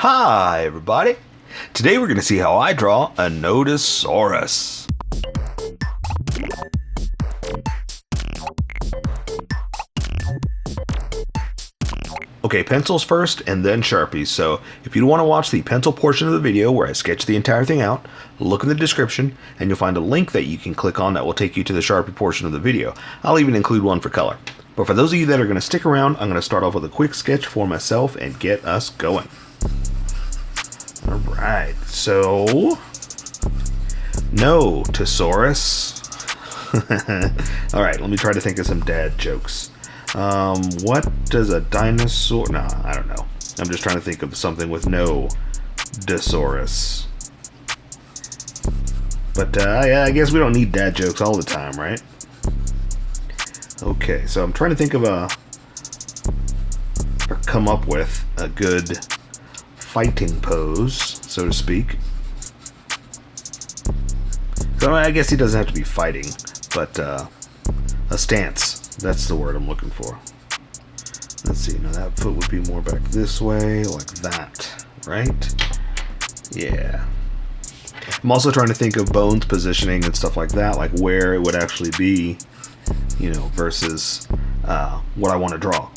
Hi everybody! Today we're going to see how I draw a Nodosaurus. Okay, pencils first and then Sharpies. So if you want to watch the pencil portion of the video where I sketch the entire thing out, look in the description and you'll find a link that you can click on that will take you to the Sharpie portion of the video. I'll even include one for color. But for those of you that are going to stick around, I'm going to start off with a quick sketch for myself and get us going. Alright, so Nodosaurus. Alright, let me try to think of some dad jokes. What does a dinosaur... Nah, I don't know. I'm just trying to think of something with Nodosaurus. But I guess we don't need dad jokes all the time, right? Okay, so I'm trying to think of or come up with a good fighting pose, so to speak. So I guess he doesn't have to be fighting, but a stance. That's the word I'm looking for. Let's see, now that foot would be more back this way, like that, right? Yeah. I'm also trying to think of bones positioning and stuff like that, like where it would actually be, you know, versus what I want to draw.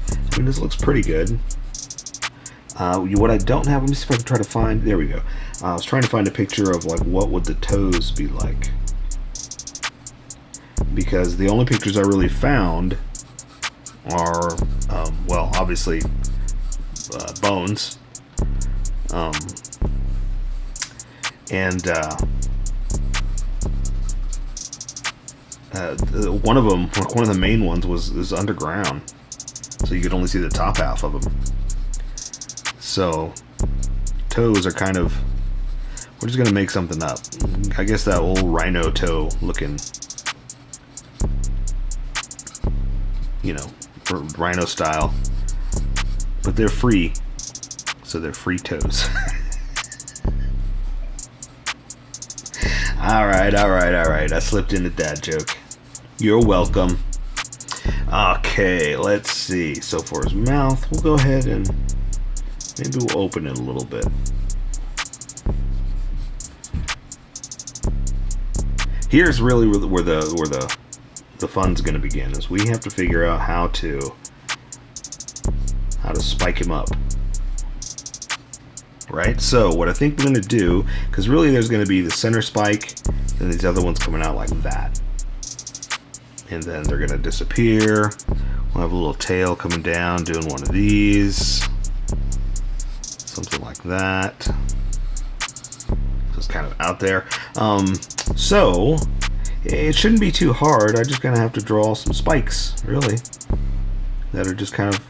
I mean, this looks pretty good. What I don't have, let me see if I can try to find, there we go. I was trying to find a picture of like what would the toes be like. Because the only pictures I really found are, well, obviously bones. One of them, one of the main ones was underground. So you could only see the top half of them. So, toes are kind of... We're just going to make something up. I guess that old rhino toe looking... You know, rhino style. But they're free. So they're free toes. Alright. I slipped in a dad joke. You're welcome. Okay, let's see. So for his mouth, we'll go ahead and... Maybe we'll open it a little bit. Here's really where the fun's going to begin. Is we have to figure out how to spike him up. Right. So what I think we're going to do, because really there's going to be the center spike, and these other ones coming out like that, and then they're going to disappear. We'll have a little tail coming down, doing one of these. Something like that. Just kind of out there. So it shouldn't be too hard. I'm just gonna have to draw some spikes, really, that are just kind of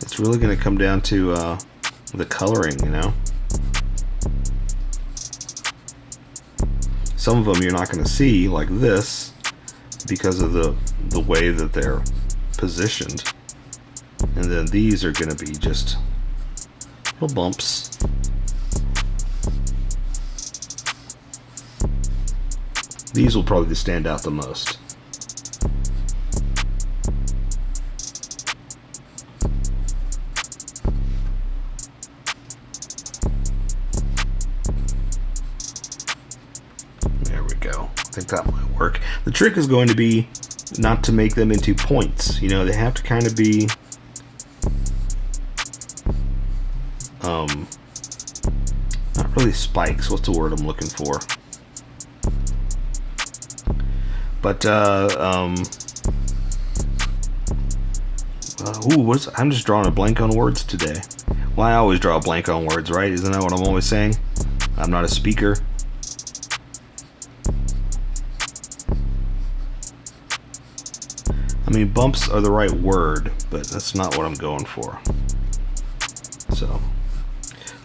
it's really gonna come down to the coloring, you know. Some of them you're not gonna see like this because of the way that they're positioned, and then these are going to be just little bumps. These will probably stand out the most. There we go. I think that might work. The trick is going to be not to make them into points. You know, they have to kind of be not really spikes. What's the word I'm looking for? But I'm just drawing a blank on words today. Well, I always draw a blank on words, right? Isn't that what I'm always saying? I'm not a speaker. I mean, bumps are the right word, but that's not what I'm going for. So,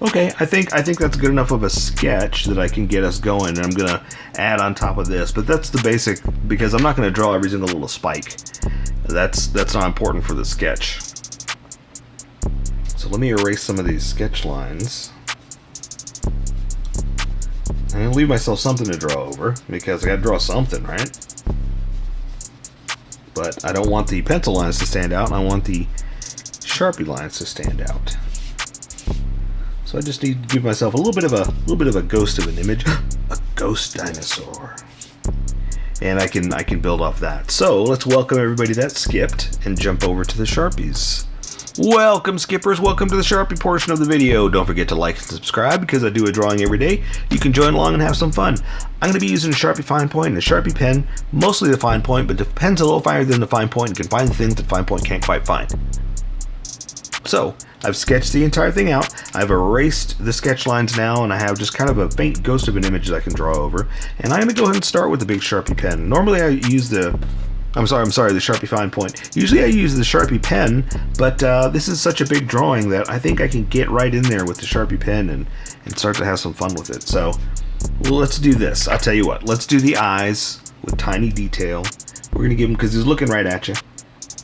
okay, I think that's good enough of a sketch that I can get us going, and I'm gonna add on top of this. But that's the basic, because I'm not gonna draw every single little spike. That's not important for the sketch. So let me erase some of these sketch lines. I'm gonna leave myself something to draw over, because I gotta draw something, right? But I don't want the pencil lines to stand out. I want the Sharpie lines to stand out. So I just need to give myself a little bit of a ghost of an image. A ghost dinosaur. And I can build off that. So let's welcome everybody that skipped and jump over to the Sharpies. Welcome, skippers. Welcome to the Sharpie portion of the video. Don't forget to like and subscribe because I do a drawing every day. You can join along and have some fun. I'm going to be using a Sharpie fine point and a Sharpie pen, mostly the fine point, but the pen's a little finer than the fine point and can find things that fine point can't quite find. So I've sketched the entire thing out. I've erased the sketch lines now, and I have just kind of a faint ghost of an image that I can draw over. And I'm going to go ahead and start with the big Sharpie pen. Normally I use the the Sharpie fine point. Usually I use the Sharpie pen, but this is such a big drawing that I think I can get right in there with the Sharpie pen and start to have some fun with it. So well, let's do this. I'll tell you what. Let's do the eyes with tiny detail. We're going to give him, because he's looking right at you,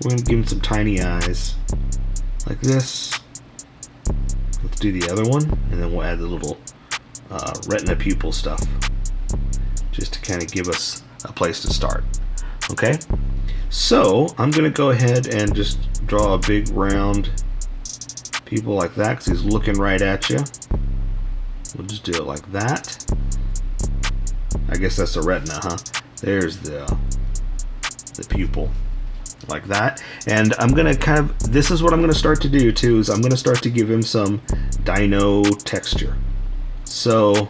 we're going to give him some tiny eyes like this. Let's do the other one, and then we'll add the little retina pupil stuff just to kind of give us a place to start. Okay, so I'm going to go ahead and just draw a big round pupil like that because he's looking right at you. We'll just do it like that. I guess that's the retina, huh? There's the pupil like that. And I'm going to this is what I'm going to start to do too, is I'm going to start to give him some dino texture. So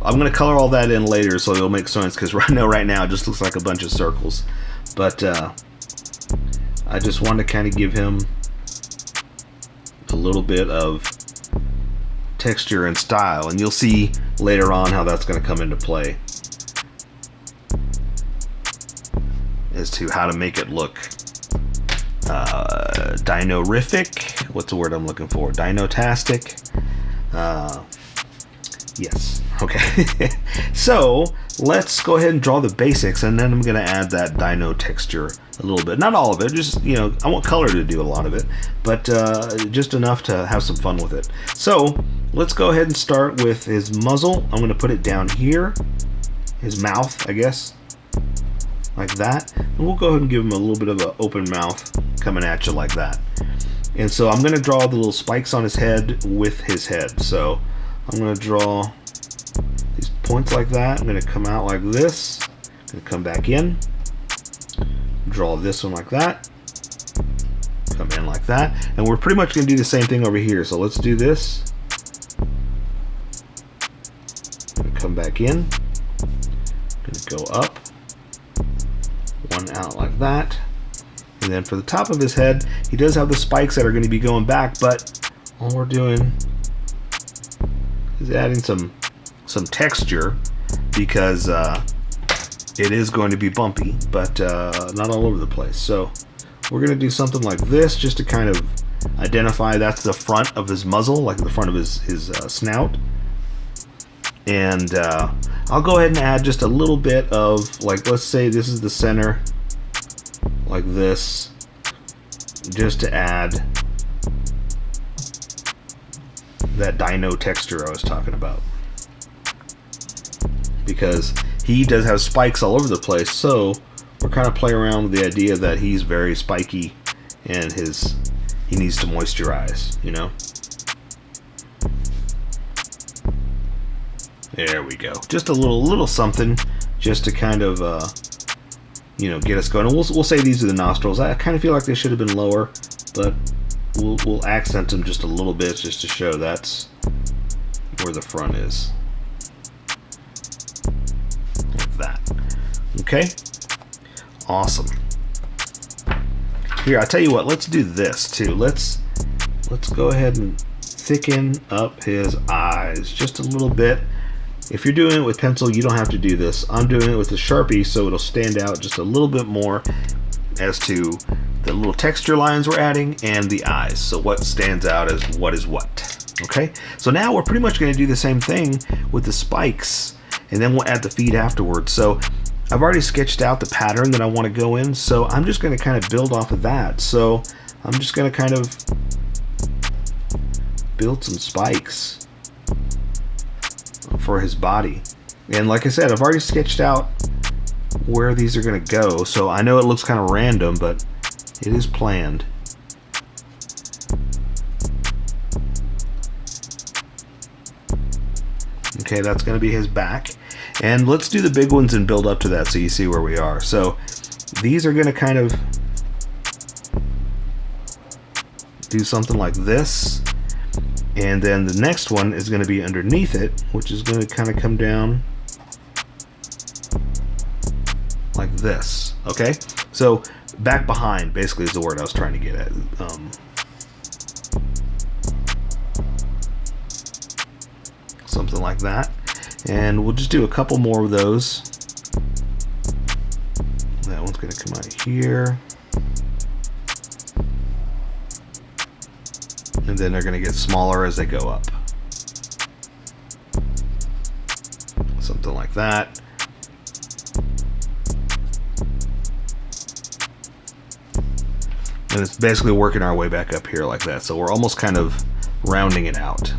I'm going to color all that in later so it'll make sense, because right now it just looks like a bunch of circles. But I just want to kind of give him a little bit of texture and style, and you'll see later on how that's going to come into play as to how to make it look dino-rific. What's the word I'm looking for? Dino-tastic. Yes. Okay. So let's go ahead and draw the basics, and then I'm going to add that dino texture a little bit. Not all of it, just, you know, I want color to do a lot of it, but just enough to have some fun with it. So let's go ahead and start with his muzzle. I'm going to put it down here. His mouth, I guess, like that. And we'll go ahead and give him a little bit of an open mouth coming at you like that. And so I'm going to draw the little spikes on his head with his head. So I'm going to draw these points like that. I'm going to come out like this. I'm going to come back in. Draw this one like that. Come in like that. And we're pretty much going to do the same thing over here. So let's do this. I'm going to come back in. I'm going to go up. One out like that. And then for the top of his head, he does have the spikes that are going to be going back, but all we're doing is adding some texture, because it is going to be bumpy, but not all over the place. So we're going to do something like this just to kind of identify that's the front of his muzzle, like the front of his snout. And I'll go ahead and add just a little bit of, like, let's say this is the center, like this, just to add that dino texture I was talking about, because he does have spikes all over the place. So we're kind of playing around with the idea that he's very spiky and he needs to moisturize, you know. There we go. Just a little something just to kind of you know, get us going. And we'll say these are the nostrils. I kind of feel like they should have been lower, but we'll accent them just a little bit just to show that's where the front is. Like that. Okay? Awesome. Here, I'll tell you what, let's do this too. Let's go ahead and thicken up his eyes just a little bit. If you're doing it with pencil, you don't have to do this. I'm doing it with the Sharpie, so it'll stand out just a little bit more as to the little texture lines we're adding and the eyes. So what stands out as what is what. Okay, so now we're pretty much going to do the same thing with the spikes, and then we'll add the feet afterwards. So I've already sketched out the pattern that I want to go in, so I'm just going to kind of build off of that. So I'm just going to kind of build some spikes for his body. And like I said, I've already sketched out where these are going to go. So I know it looks kind of random, but it is planned. Okay, that's going to be his back. And let's do the big ones and build up to that so you see where we are. So these are going to kind of do something like this. And then the next one is going to be underneath it, which is going to kind of come down like this. Okay? So back behind basically is the word I was trying to get at. Something like that. And we'll just do a couple more of those. That one's going to come out here. And then they're going to get smaller as they go up. Something like that. And it's basically working our way back up here like that. So we're almost kind of rounding it out.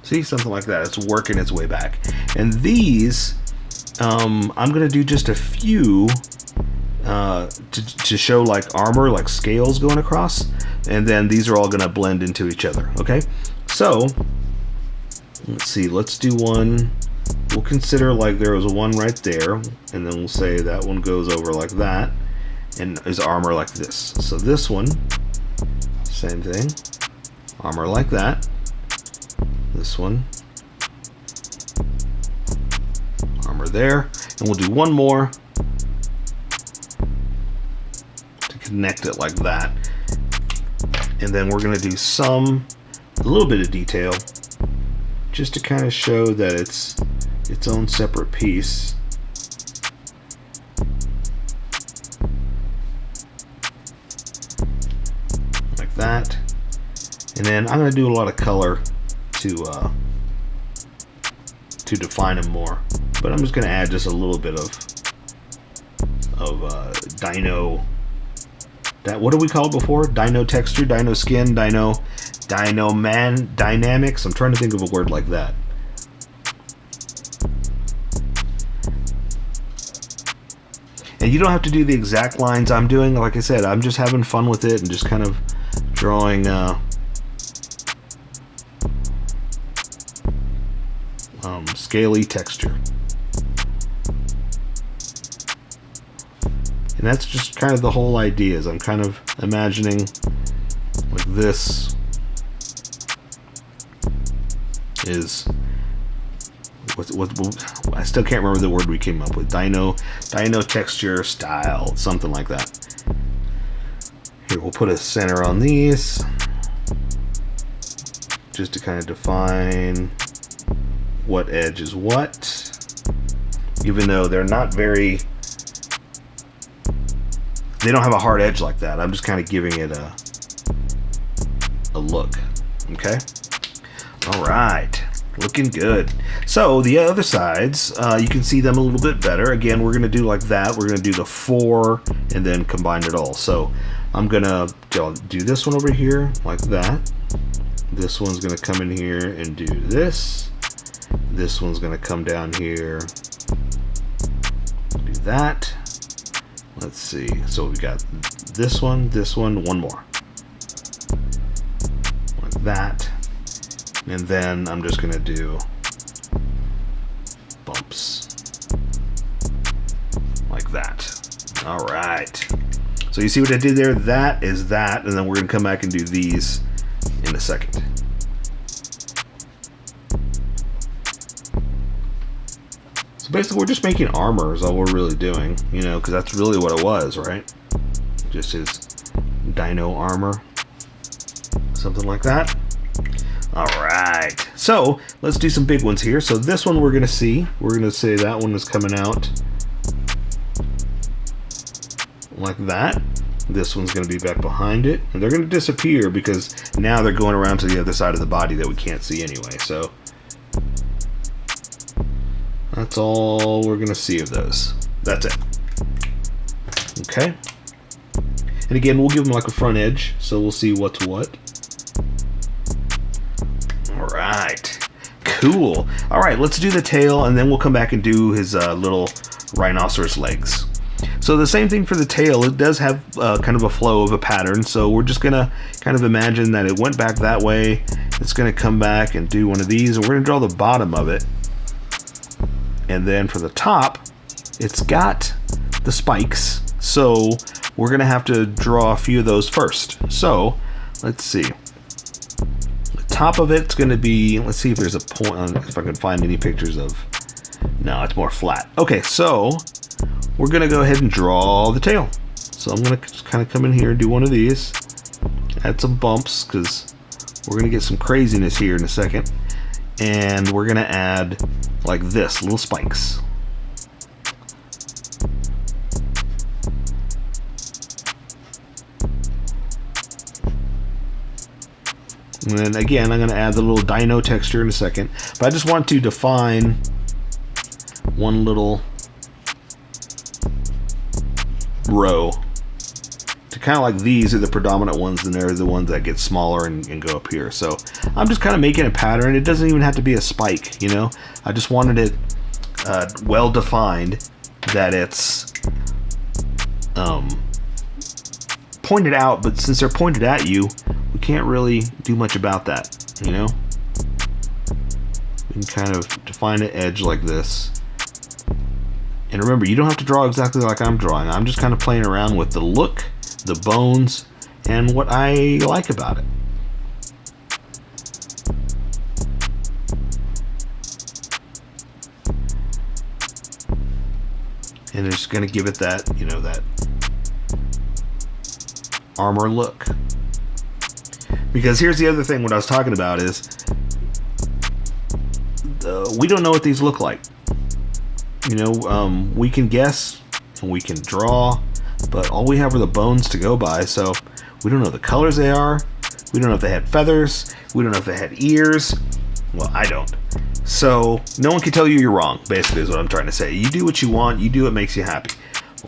See, something like that. It's working its way back. And these, I'm going to do just a few to show like armor, like scales going across. And then these are all going to blend into each other. Okay? So, let's see. Let's do one. We'll consider like there was one right there. And then we'll say that one goes over like that. And is armor like this. So this one, same thing. Armor like that. This one, armor there, and we'll do one more to connect it like that. And then we're going to do a little bit of detail just to kind of show that it's its own separate piece. Like that. And then I'm going to do a lot of color to define them more, but I'm just going to add just a little bit of dino. What do we call it before? Dino texture, dino skin, dino dynamics. I'm trying to think of a word like that. And you don't have to do the exact lines I'm doing. Like I said, I'm just having fun with it and just kind of drawing. Scaly texture. And that's just kind of the whole idea, is I'm kind of imagining like this is what I still can't remember the word we came up with. Dino texture style, something like that. Here, we'll put a center on these just to kind of define what edge is what, even though they're not very, they don't have a hard edge like that. I'm just kind of giving it a look. Okay, all right, looking good. So the other sides, you can see them a little bit better. Again, we're going to do like that. We're going to do the 4 and then combine it all. So I'm going to do this one over here like that. This one's going to come in here and do this. This one's going to come down here, do that. Let's see. So we got this one, one more. Like that. And then I'm just going to do bumps. Like that. All right. So you see what I did there? That is that. And then we're going to come back and do these in a second. Basically, we're just making armor is all we're really doing, you know, because that's really what it was, right? Just his dino armor. Something like that. All right. So let's do some big ones here. So this one we're going to see. We're going to say that one is coming out like that. This one's going to be back behind it. And they're going to disappear because now they're going around to the other side of the body that we can't see anyway. So that's all we're going to see of those. That's it. Okay. And again, we'll give them like a front edge, so we'll see what's what. All right. Cool. All right, let's do the tail, and then we'll come back and do his little rhinoceros legs. So the same thing for the tail. It does have kind of a flow of a pattern, so we're just gonna kind of imagine that it went back that way. It's gonna come back and do one of these, and we're gonna draw the bottom of it. And then for the top, it's got the spikes, so we're gonna have to draw a few of those first. So let's see. The top of it's gonna be, let's see if there's a point, if I can find any pictures of, no, it's more flat. Okay, so we're gonna go ahead and draw the tail. So I'm gonna kind of come in here and do one of these, add some bumps, because we're gonna get some craziness here in a second. And we're gonna add like this, little spikes. And then again, I'm gonna add the little dino texture in a second, but I just want to define one little row to kind of like, these are the predominant ones, and they're the ones that get smaller and go up here. So I'm just kind of making a pattern. It doesn't even have to be a spike, you know. I just wanted it well defined, that it's pointed out, but since they're pointed at you, we can't really do much about that, you know. We can kind of define an edge like this. And remember, you don't have to draw exactly like I'm drawing. I'm just kind of playing around with the look, the bones, and what I like about it. And it's going to give it that, you know, that armor look. Because here's the other thing, what I was talking about is, we don't know what these look like. You know, we can guess and we can draw, but all we have are the bones to go by, so we don't know the colors they are. We don't know if they had feathers. We don't know if they had ears. Well, I don't. So no one can tell you you're wrong, basically, is what I'm trying to say. You do what you want. You do what makes you happy.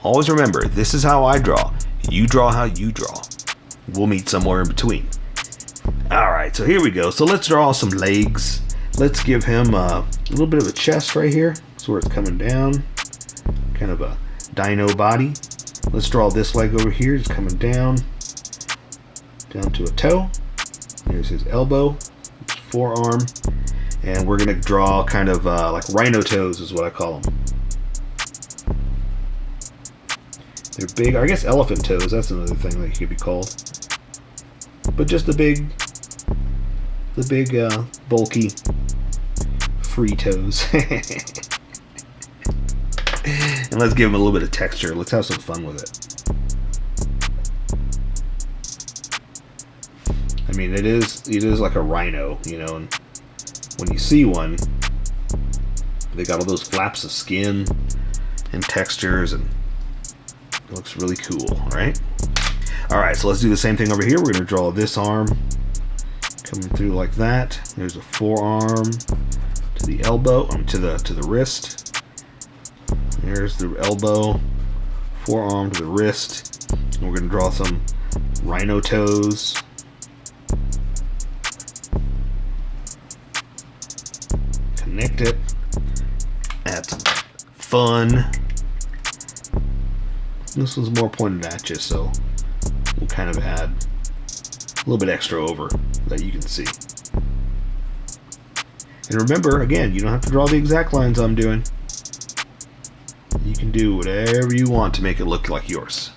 Always remember, this is how I draw. You draw how you draw. We'll meet somewhere in between. All right, so here we go. So let's draw some legs. Let's give him a little bit of a chest right here. That's where it's coming down. Kind of a dino body. Let's draw this leg over here. It's coming down to a toe. Here's his elbow, his forearm. And we're gonna draw kind of like rhino toes is what I call them. They're big, I guess elephant toes, that's another thing that could be called. But just the big bulky free toes. And let's give them a little bit of texture. Let's have some fun with it. I mean, it is like a rhino, you know, and when you see one, they got all those flaps of skin and textures, and it looks really cool, right? Alright, so let's do the same thing over here. We're going to draw this arm coming through like that. There's a forearm to the elbow, to the wrist. There's the elbow, forearm to the wrist. And we're going to draw some rhino toes. Connect it. Add some fun. This one's more pointed at you, so we'll kind of add a little bit extra over that you can see. And remember, again, you don't have to draw the exact lines I'm doing. You can do whatever you want to make it look like yours.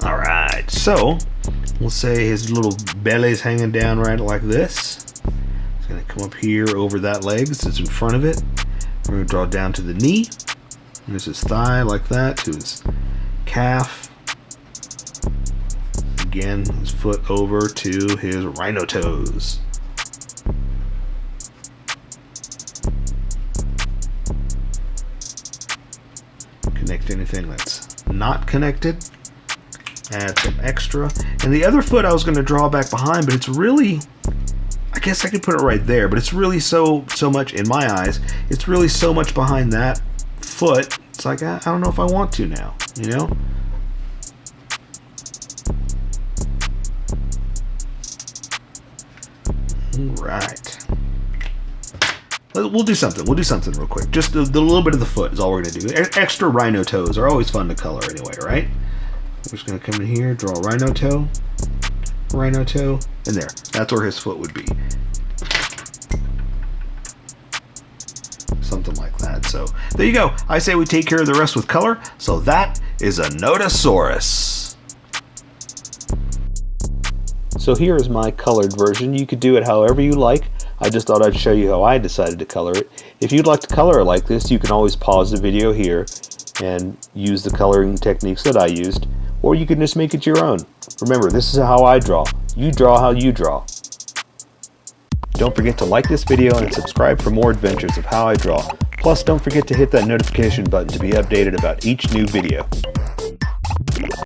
Alright, so we'll say his little belly's hanging down right like this. It's going to come up here over that leg that's in front of it. We're going to draw down to the knee. And there's his thigh like that, to his calf. Again, his foot over to his rhino toes. Connect anything that's not connected. Add some extra. And the other foot I was going to draw back behind, but it's really, I guess I could put it right there, but it's really so much, in my eyes, it's really so much behind that foot. It's like, I don't know if I want to now, you know? Right. We'll do something. We'll do something real quick. Just the little bit of the foot is all we're going to do. Extra rhino toes are always fun to color anyway, right? We're just going to come in here, draw a rhino toe, and there. That's where his foot would be. Something like that. So there you go. I say we take care of the rest with color. So that is a Nodosaurus. So here is my colored version. You could do it however you like. I just thought I'd show you how I decided to color it. If you'd like to color it like this, you can always pause the video here and use the coloring techniques that I used, or you can just make it your own. Remember, this is how I draw. You draw how you draw. Don't forget to like this video and subscribe for more adventures of how I draw. Plus, don't forget to hit that notification button to be updated about each new video.